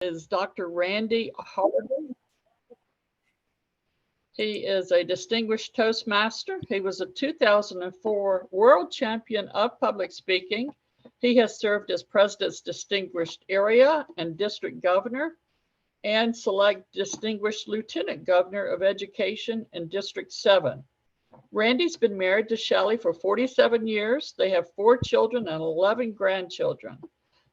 is Dr. Randy Harvey. He is a distinguished Toastmaster. He was a 2004 world champion of public speaking. He has served as President's Distinguished Area and District Governor and Select Distinguished Lieutenant Governor of Education in District 7. Randy's been married to Shelley for 47 years. They have 4 children and 11 grandchildren.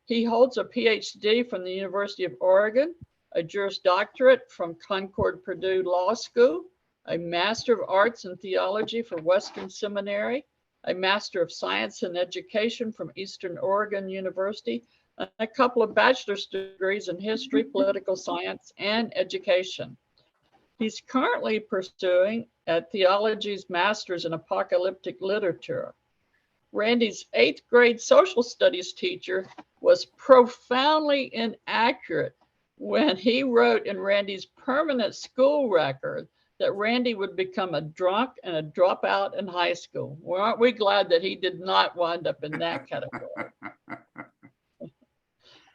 He holds a PhD from the University of Oregon, a Juris Doctorate from Concord Purdue Law School, a Master of Arts in Theology from Western Seminary, a Master of Science in Education from Eastern Oregon University, and a couple of bachelor's degrees in history, political science, and education. He's currently pursuing a theology's master's in apocalyptic literature. Randy's 8th grade social studies teacher was profoundly inaccurate when he wrote in Randy's permanent school record that Randy would become a drunk and a dropout in high school. Well, aren't we glad that he did not wind up in that category?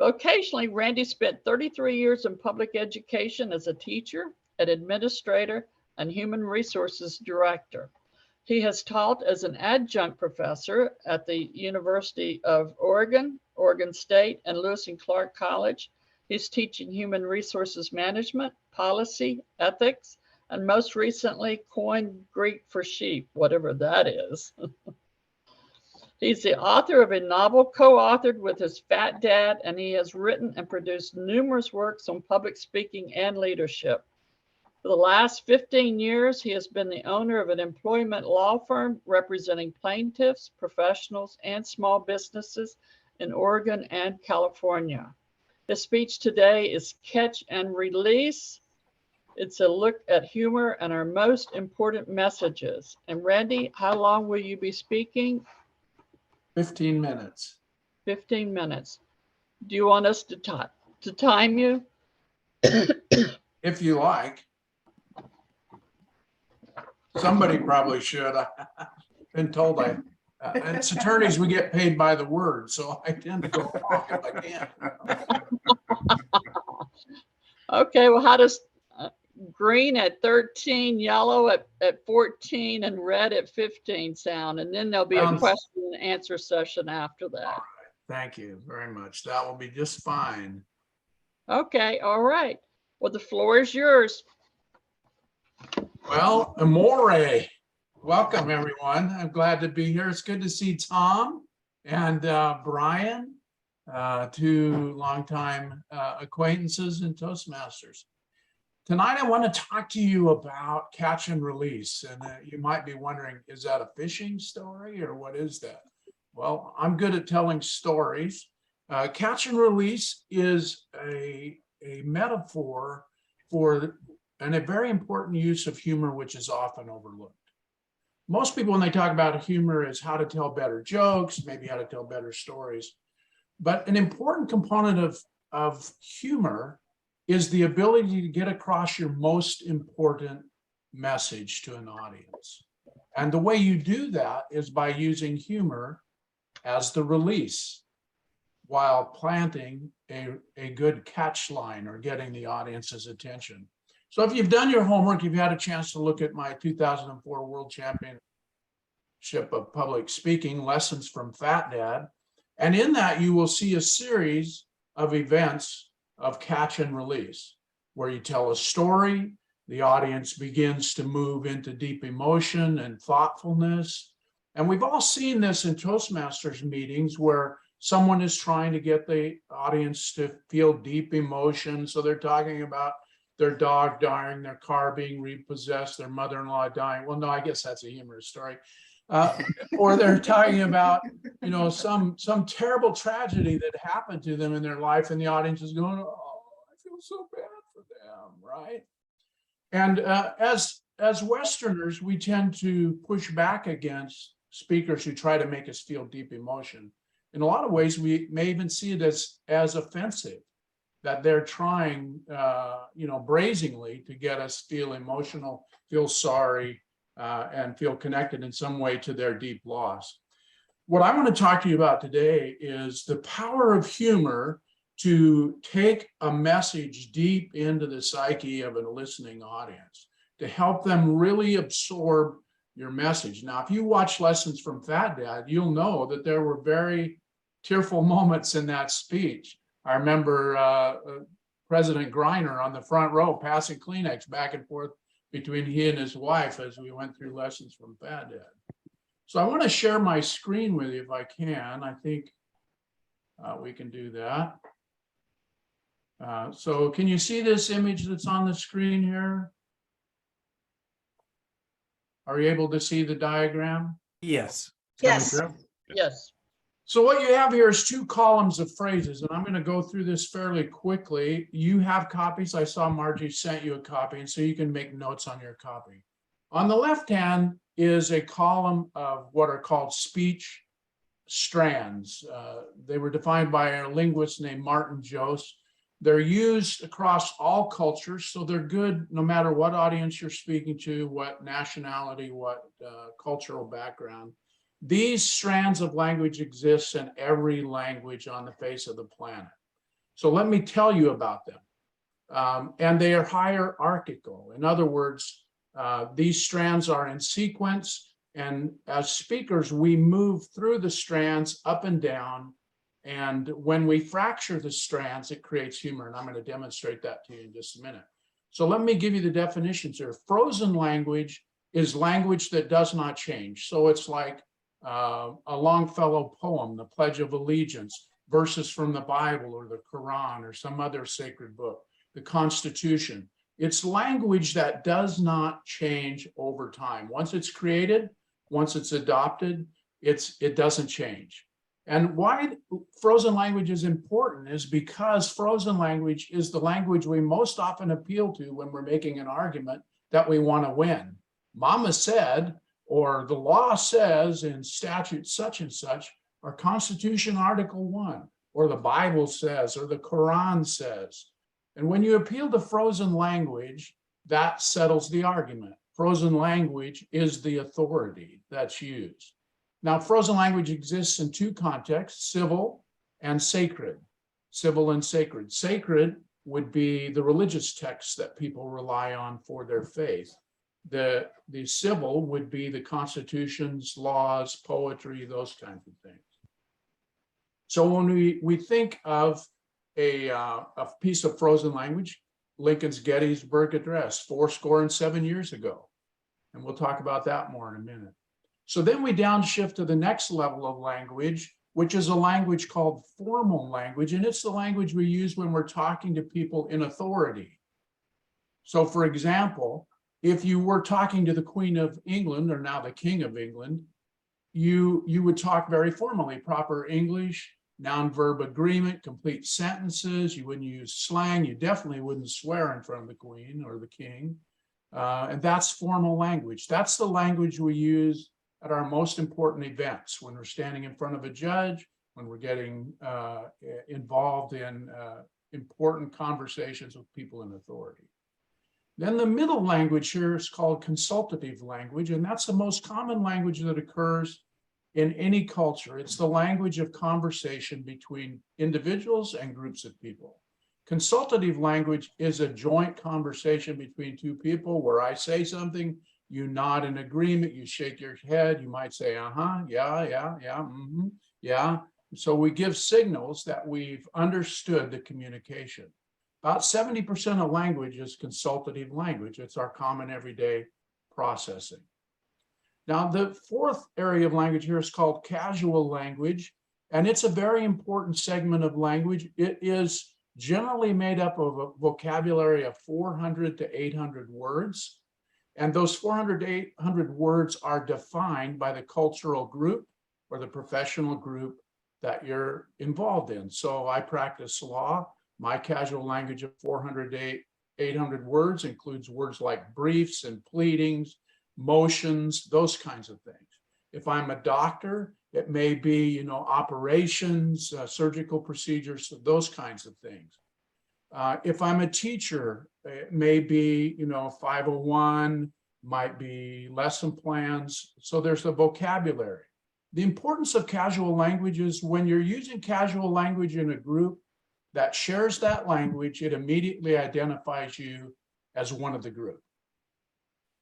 Vocationally, Randy spent 33 years in public education as a teacher, an administrator, and human resources director. He has taught as an adjunct professor at the University of Oregon, Oregon State, and Lewis and Clark College. He's teaching human resources management, policy, ethics, and most recently coined Greek for sheep, whatever that is. He's the author of a novel co-authored with his fat dad, and he has written and produced numerous works on public speaking and leadership. For the last 15 years, he has been the owner of an employment law firm representing plaintiffs, professionals, and small businesses in Oregon and California. His speech today is Catch and Release. It's a look at humor and our most important messages. And Randy, how long will you be speaking? 15 minutes. 15 minutes. Do you want us to time you? If you like. Somebody probably should. I've been told as attorneys, we get paid by the word, so I tend to go long if I can. Okay, well, how does green at 13, yellow at 14, and red at 15 sound? And then there'll be a question and answer session after that. All right. Thank you very much. That will be just fine. Okay, all right. Well, the floor is yours. Well, amore. Welcome, everyone. I'm glad to be here. It's good to see Tom and Brian, 2 longtime acquaintances in Toastmasters. Tonight, I want to talk to you about catch and release. And you might be wondering, is that a fishing story or what is that? Well, I'm good at telling stories. Catch and release is a metaphor for a very important use of humor, which is often overlooked. Most people, when they talk about humor, is how to tell better jokes, maybe how to tell better stories. But an important component of humor is the ability to get across your most important message to an audience. And the way you do that is by using humor as the release while planting a good catch line or getting the audience's attention. So if you've done your homework, you've had a chance to look at my 2004 World Championship of Public Speaking, Lessons from Fat Dad. And in that, you will see a series of events of catch and release, where you tell a story, the audience begins to move into deep emotion and thoughtfulness. And we've all seen this in Toastmasters meetings where someone is trying to get the audience to feel deep emotion. So they're talking about their dog dying, their car being repossessed, their mother-in-law dying. Well, no, I guess that's a humorous story. Or they're talking about, some terrible tragedy that happened to them in their life, and the audience is going, "Oh, I feel so bad for them," right? And as Westerners, we tend to push back against speakers who try to make us feel deep emotion. In a lot of ways, we may even see it as offensive, that they're trying, brazenly to get us feel emotional, feel sorry, and feel connected in some way to their deep loss. What I want to talk to you about today is the power of humor to take a message deep into the psyche of a listening audience, to help them really absorb your message. Now, if you watch lessons from Fat Dad, you'll know that there were very tearful moments in that speech. I remember President Griner on the front row passing Kleenex back and forth between he and his wife as we went through lessons from Fat Dad. So I want to share my screen with you if I can. I think we can do that. So can you see this image that's on the screen here? Are you able to see the diagram? Yes. Yes. Coming through? Yes. So what you have here is two columns of phrases, and I'm going to go through this fairly quickly. You have copies. I saw Margie sent you a copy, and so you can make notes on your copy. On the left hand is a column of what are called speech strands. They were defined by a linguist named Martin Jost. They're used across all cultures, so they're good no matter what audience you're speaking to, what nationality, what cultural background. These strands of language exist in every language on the face of the planet. So let me tell you about them. And they are hierarchical. In other words, these strands are in sequence, and as speakers, we move through the strands up and down. And when we fracture the strands, it creates humor. And I'm going to demonstrate that to you in just a minute. So let me give you the definitions here. Frozen language is language that does not change. So it's like a Longfellow poem, the Pledge of Allegiance, verses from the Bible or the Quran or some other sacred book, the Constitution. It's language that does not change over time. Once it's created, once it's adopted, it doesn't change. And why frozen language is important is because frozen language is the language we most often appeal to when we're making an argument that we want to win. Mama said, or the law says in statute such and such, or Constitution Article 1, or the Bible says, or the Quran says. And when you appeal to frozen language, that settles the argument. Frozen language is the authority that's used. Now, frozen language exists in two contexts, civil and sacred. Civil and sacred. Sacred would be the religious texts that people rely on for their faith. The civil would be the constitutions, laws, poetry, those kinds of things. So when we think of a piece of frozen language, Lincoln's Gettysburg Address, 7 years ago. And we'll talk about that more in a minute. So then we downshift to the next level of language, which is a language called formal language. And it's the language we use when we're talking to people in authority. So for example, if you were talking to the Queen of England, or now the King of England, you would talk very formally, proper English, noun-verb agreement, complete sentences. You wouldn't use slang. You definitely wouldn't swear in front of the Queen or the King. And that's formal language. That's the language we use at our most important events, when we're standing in front of a judge, when we're getting involved in important conversations with people in authority. Then the middle language here is called consultative language, and that's the most common language that occurs in any culture. It's the language of conversation between individuals and groups of people. Consultative language is a joint conversation between two people where I say something, you nod in agreement, you shake your head, you might say, uh-huh, yeah, yeah. So we give signals that we've understood the communication. About 70% of language is consultative language. It's our common everyday processing. Now, the fourth area of language here is called casual language, and it's a very important segment of language. It is generally made up of a vocabulary of 400 to 800 words. And those 400 to 800 words are defined by the cultural group or the professional group that you're involved in. So I practice law. My casual language of 400 to 800 words includes words like briefs and pleadings, motions, those kinds of things. If I'm a doctor, it may be, operations, surgical procedures, those kinds of things. If I'm a teacher, it may be, 501, might be lesson plans. So there's the vocabulary. The importance of casual language is when you're using casual language in a group, that shares that language, it immediately identifies you as one of the group.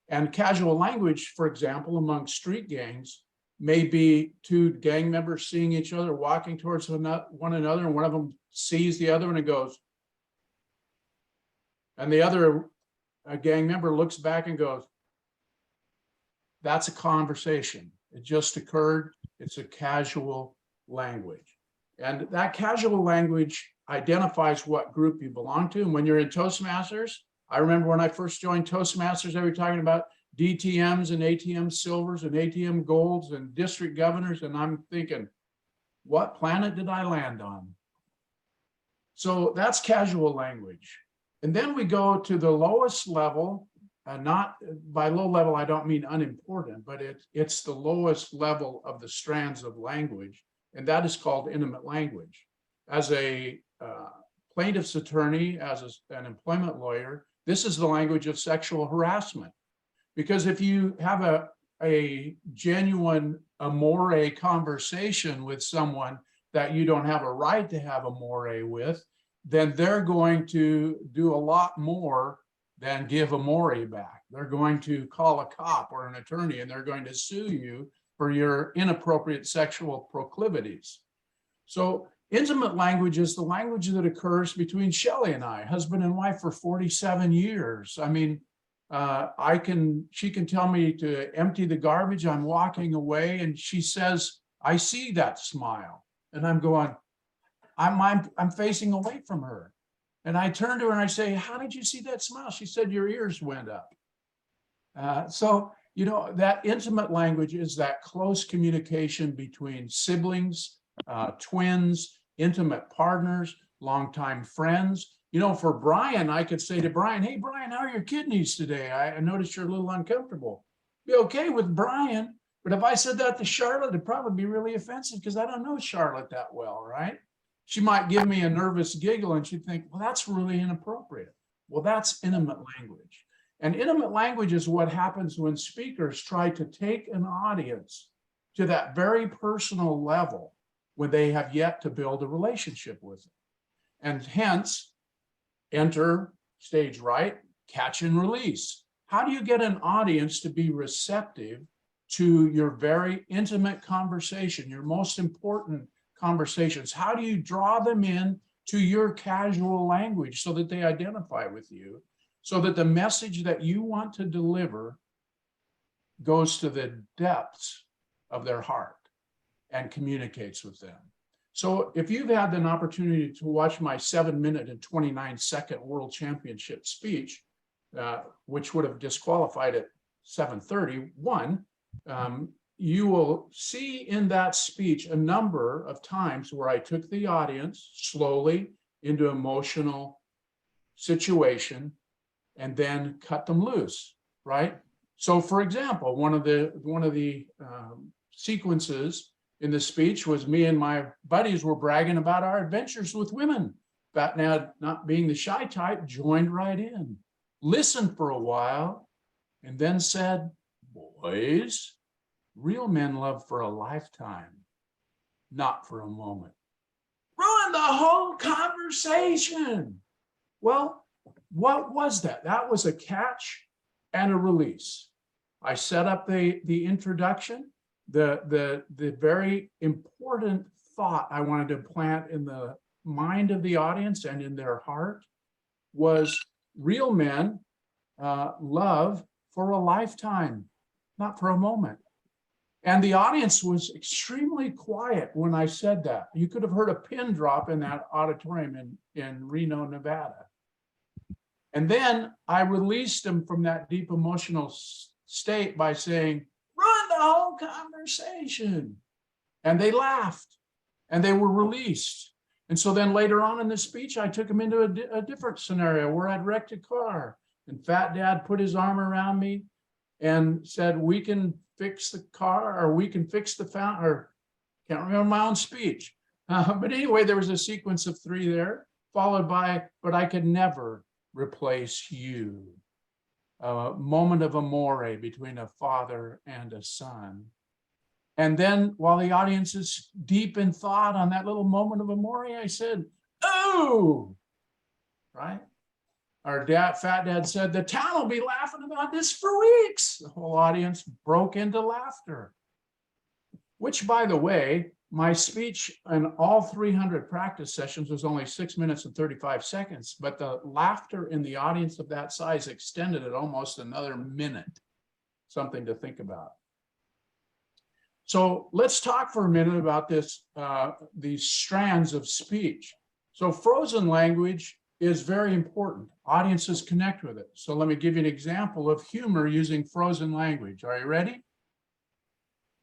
And casual language, for example, among street gangs, may be two gang members seeing each other, walking towards one another, and one of them sees the other one and goes, and the other gang member looks back and goes, that's a conversation. It just occurred. It's a casual language. And that casual language identifies what group you belong to. And when you're in Toastmasters, I remember when I first joined Toastmasters, they were talking about DTMs and ATM silvers and ATM golds and district governors. And I'm thinking, what planet did I land on? So that's casual language. And then we go to the lowest level, not by low level, I don't mean unimportant, but it's the lowest level of the strands of language. And that is called intimate language. As a plaintiff's attorney, as an employment lawyer, this is the language of sexual harassment. Because if you have a genuine amore conversation with someone that you don't have a right to have amore with, then they're going to do a lot more than give amore back. They're going to call a cop or an attorney, and they're going to sue you for your inappropriate sexual proclivities. So intimate language is the language that occurs between Shelley and I, husband and wife for 47 years. I mean, she can tell me to empty the garbage. I'm walking away and she says, I see that smile. And I'm going, I'm facing away from her. And I turn to her and I say, how did you see that smile? She said, your ears went up. So, you know, that intimate language is that close communication between siblings, twins, intimate partners, longtime friends. You know, for Brian, I could say to Brian, hey, Brian, how are your kidneys today? I noticed you're a little uncomfortable. Be okay with Brian. But if I said that to Charlotte, it'd probably be really offensive because I don't know Charlotte that well, right? She might give me a nervous giggle and she'd think, well, that's really inappropriate. Well, that's intimate language. And intimate language is what happens when speakers try to take an audience to that very personal level when they have yet to build a relationship with them. And hence, enter stage right, catch and release. How do you get an audience to be receptive to your very intimate conversation, your most important conversations? How do you draw them in to your casual language so that they identify with you, so that the message that you want to deliver goes to the depths of their heart and communicates with them? So if you've had an opportunity to watch my 7-minute and 29-second World Championship speech, which would have disqualified at 7:31, you will see in that speech a number of times where I took the audience slowly into emotional situation and then cut them loose, right? So for example, one of the sequences in the speech was me and my buddies were bragging about our adventures with women. But now, not being the shy type, joined right in, listened for a while, and then said, boys, real men love for a lifetime, not for a moment. Ruined the whole conversation. Well, what was that? That was a catch and a release. I set up the introduction. The very important thought I wanted to plant in the mind of the audience and in their heart was real men love for a lifetime, not for a moment. And the audience was extremely quiet when I said that. You could have heard a pin drop in that auditorium in Reno, Nevada. And then I released them from that deep emotional state by saying, run the whole conversation. And they laughed and they were released. And so then later on in the speech, I took them into a different scenario where I'd wrecked a car and Fat Dad put his arm around me and said, we can fix the car, or we can fix the fountain, or can't remember my own speech. But anyway, there was a sequence of 3 there, followed by, but I could never replace you. A moment of amore between a father and a son. And then while the audience is deep in thought on that little moment of amore, I said, Oh, right? Our fat dad said, the town will be laughing about this for weeks. The whole audience broke into laughter. Which, by the way, my speech in all 300 practice sessions was only 6 minutes and 35 seconds, but the laughter in the audience of that size extended it almost another minute. Something to think about. So let's talk for a minute about these strands of speech. So frozen language is very important. Audiences connect with it. So let me give you an example of humor using frozen language. Are you ready?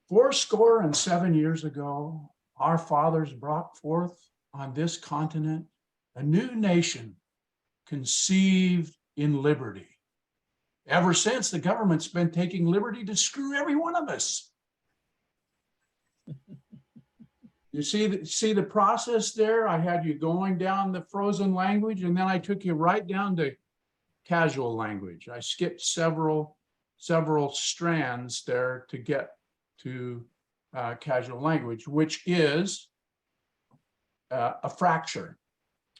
77 years ago, our fathers brought forth on this continent a new nation conceived in liberty. Ever since, the government's been taking liberty to screw every one of us. You see the process there? I had you going down the frozen language, and then I took you right down to casual language. I skipped several strands there to get to casual language, which is a fracture.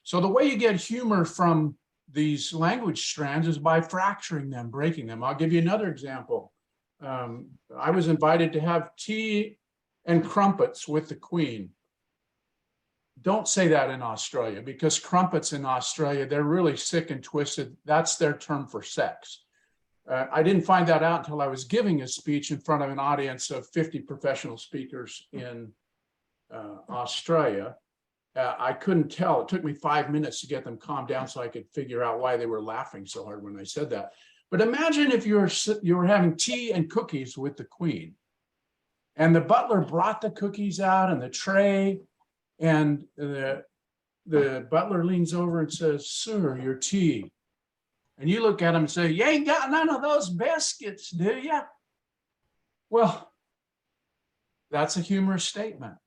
So the way you get humor from these language strands is by fracturing them, breaking them. I'll give you another example. I was invited to have tea and crumpets with the Queen. Don't say that in Australia, because crumpets in Australia, they're really sick and twisted. That's their term for sex. I didn't find that out until I was giving a speech in front of an audience of 50 professional speakers in Australia. I couldn't tell. It took me 5 minutes to get them calmed down so I could figure out why they were laughing so hard when I said that. But imagine if you were having tea and cookies with the Queen, and the butler brought the cookies out and the tray, and the butler leans over and says, "Sir, your tea." And you look at him and say, "You ain't got none of those biscuits, do you?" Well, that's a humorous statement.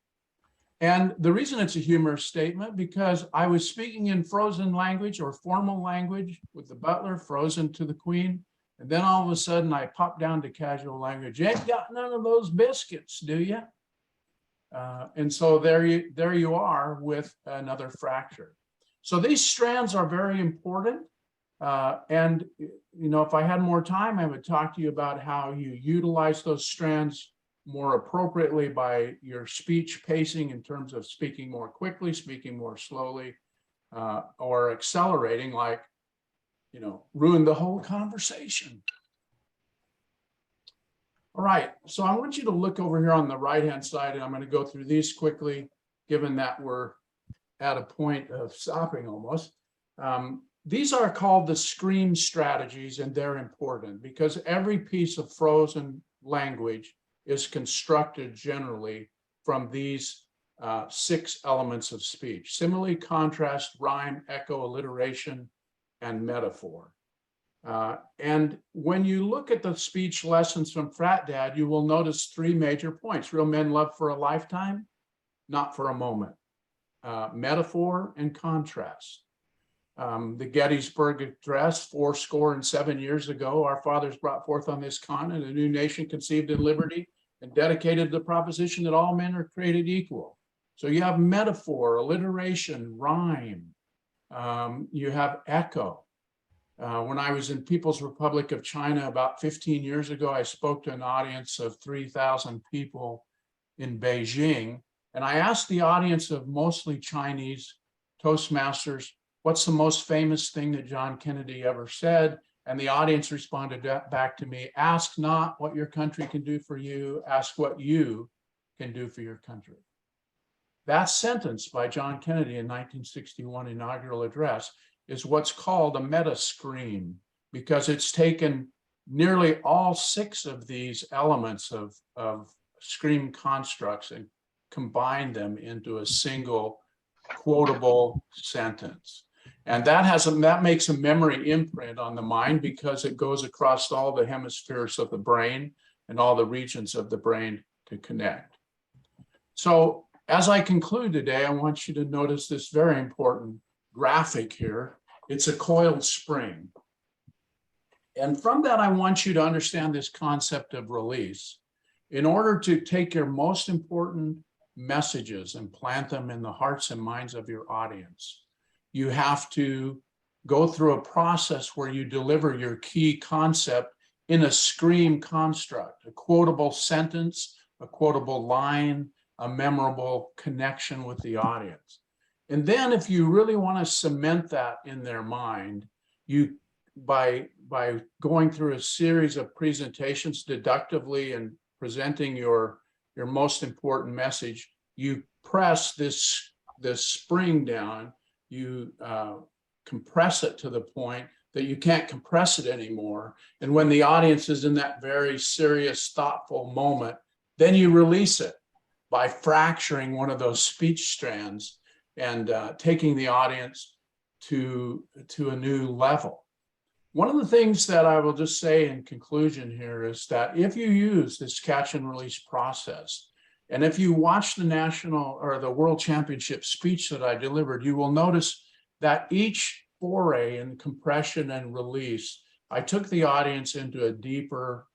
And the reason it's a humorous statement, because I was speaking in frozen language or formal language with the butler, frozen to the Queen. And then all of a sudden I popped down to casual language. "You ain't got none of those biscuits, do you?" And so there you are with another fracture. So these strands are very important. And if I had more time, I would talk to you about how you utilize those strands more appropriately by your speech pacing in terms of speaking more quickly, speaking more slowly, or accelerating, like, ruin the whole conversation. All right, so I want you to look over here on the right-hand side, and I'm going to go through these quickly, given that we're at a point of stopping almost. These are called the scream strategies, and they're important because every piece of frozen language is constructed generally from these 6 elements of speech: simile, contrast, rhyme, echo, alliteration, and metaphor. And when you look at the speech lessons from Frat Dad, you will notice 3 major points: real men love for a lifetime, not for a moment; metaphor and contrast. The Gettysburg Address, 77 years ago, our fathers brought forth on this continent a new nation conceived in liberty and dedicated to the proposition that all men are created equal. So you have metaphor, alliteration, rhyme. You have echo. When I was in People's Republic of China about 15 years ago, I spoke to an audience of 3,000 people in Beijing, and I asked the audience of mostly Chinese Toastmasters, "What's the most famous thing that John Kennedy ever said?" And the audience responded back to me, "Ask not what your country can do for you, ask what you can do for your country." That sentence by John Kennedy in 1961 inaugural address is what's called a meta scream, because it's taken nearly all 6 of these elements of scream constructs and combined them into a single quotable sentence. And that makes a memory imprint on the mind, because it goes across all the hemispheres of the brain and all the regions of the brain to connect. So as I conclude today, I want you to notice this very important graphic here. It's a coiled spring. And from that, I want you to understand this concept of release. In order to take your most important messages and plant them in the hearts and minds of your audience. You have to go through a process where you deliver your key concept in a scream construct, a quotable sentence, a quotable line, a memorable connection with the audience. And then if you really want to cement that in their mind, you by going through a series of presentations deductively and presenting your most important message, you press this spring down, you compress it to the point that you can't compress it anymore. And when the audience is in that very serious, thoughtful moment, then you release it by fracturing one of those speech strands and taking the audience to a new level. One of the things that I will just say in conclusion here is that if you use this catch and release process, and if you watch the national or the world championship speech that I delivered, you will notice that each foray in compression and release, I took the audience into a deeper,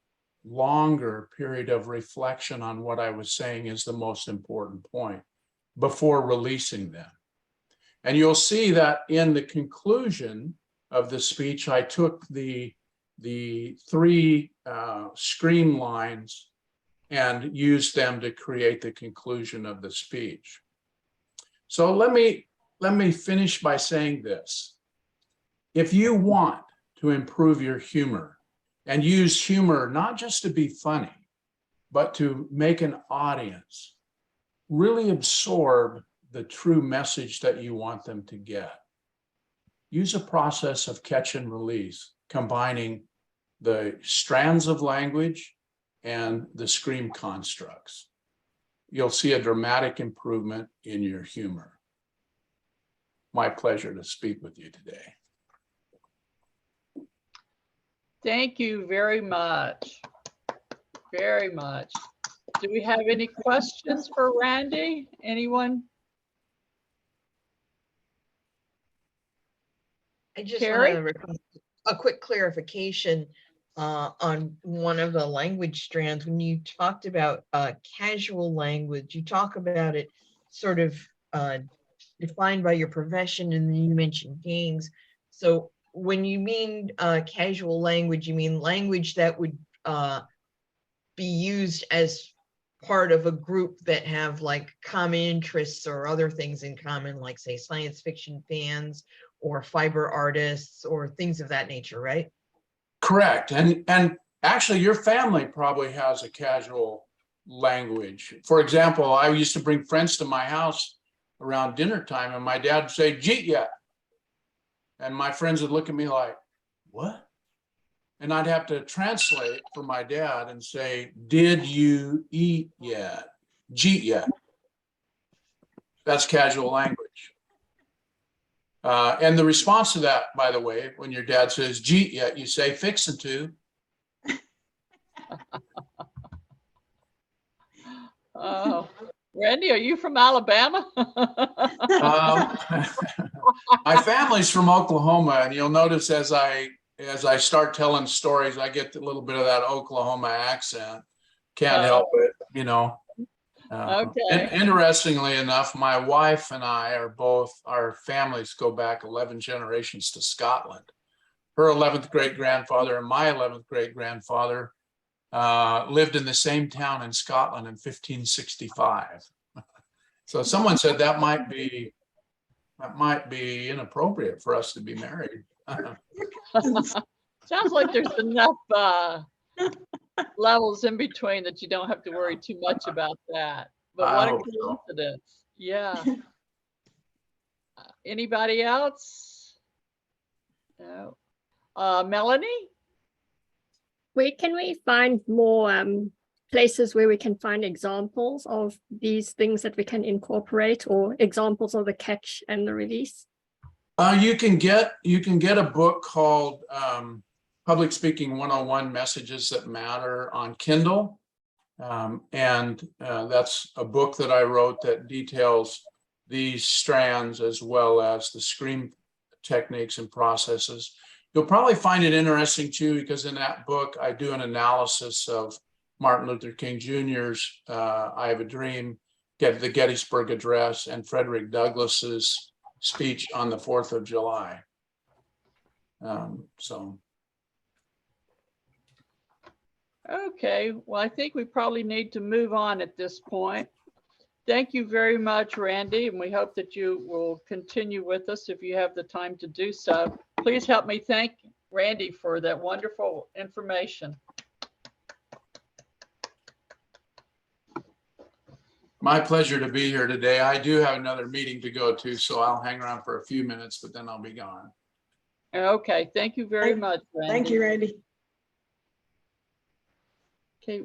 longer period of reflection on what I was saying is the most important point before releasing them. And you'll see that in the conclusion of the speech, I took the three scream lines and used them to create the conclusion of the speech. So let me finish by saying this. If you want to improve your humor and use humor not just to be funny, but to make an audience really absorb the true message that you want them to get, use a process of catch and release, combining the strands of language and the scream constructs. You'll see a dramatic improvement in your humor. My pleasure to speak with you today. Thank you very much. Very much. Do we have any questions for Randy? Anyone? I just Carrie? want to request a quick clarification on one of the language strands. When you talked about casual language, you talk about it sort of defined by your profession, and then you mentioned games. So when you mean casual language, you mean language that would be used as part of a group that have like common interests or other things in common, like say science fiction fans or fiber artists or things of that nature, right? Correct. And actually your family probably has a casual language. For example, I used to bring friends to my house around dinner time and my dad would say, "Jeet ya." And my friends would look at me like, "What?" And I'd have to translate for my dad and say, "Did you eat yet? Jeet ya." That's casual language. And the response to that, by the way, when your dad says, "Jeet ya," you say, "Fixin' to." Oh, Randy, are you from Alabama? My family's from Oklahoma, and you'll notice as I start telling stories, I get a little bit of that Oklahoma accent. Can't help it, you know. Okay. Interestingly enough, my wife and I are both, our families go back 11 generations to Scotland. Her 11th great grandfather and my 11th great grandfather lived in the same town in Scotland in 1565. So someone said that might be inappropriate for us to be married. Sounds like there's enough levels in between that you don't have to worry too much about that. But what a coincidence. Yeah. Anybody else? No. Melanie? Where can we find more places where we can find examples of these things that we can incorporate, or examples of the catch and the release? You can get a book called Public Speaking 101 Messages That Matter on Kindle. And that's a book that I wrote that details these strands as well as the scream techniques and processes. You'll probably find it interesting too, because in that book, I do an analysis of Martin Luther King Jr.'s I Have a Dream the Gettysburg Address and Frederick Douglass's speech on the 4th of July. So. Okay, well, I think we probably need to move on at this point. Thank you very much, Randy, and we hope that you will continue with us if you have the time to do so. Please help me thank Randy for that wonderful information. My pleasure to be here today. I do have another meeting to go to, so I'll hang around for a few minutes, but then I'll be gone. Okay, thank you very much, Randy. Thank you, Randy. Okay.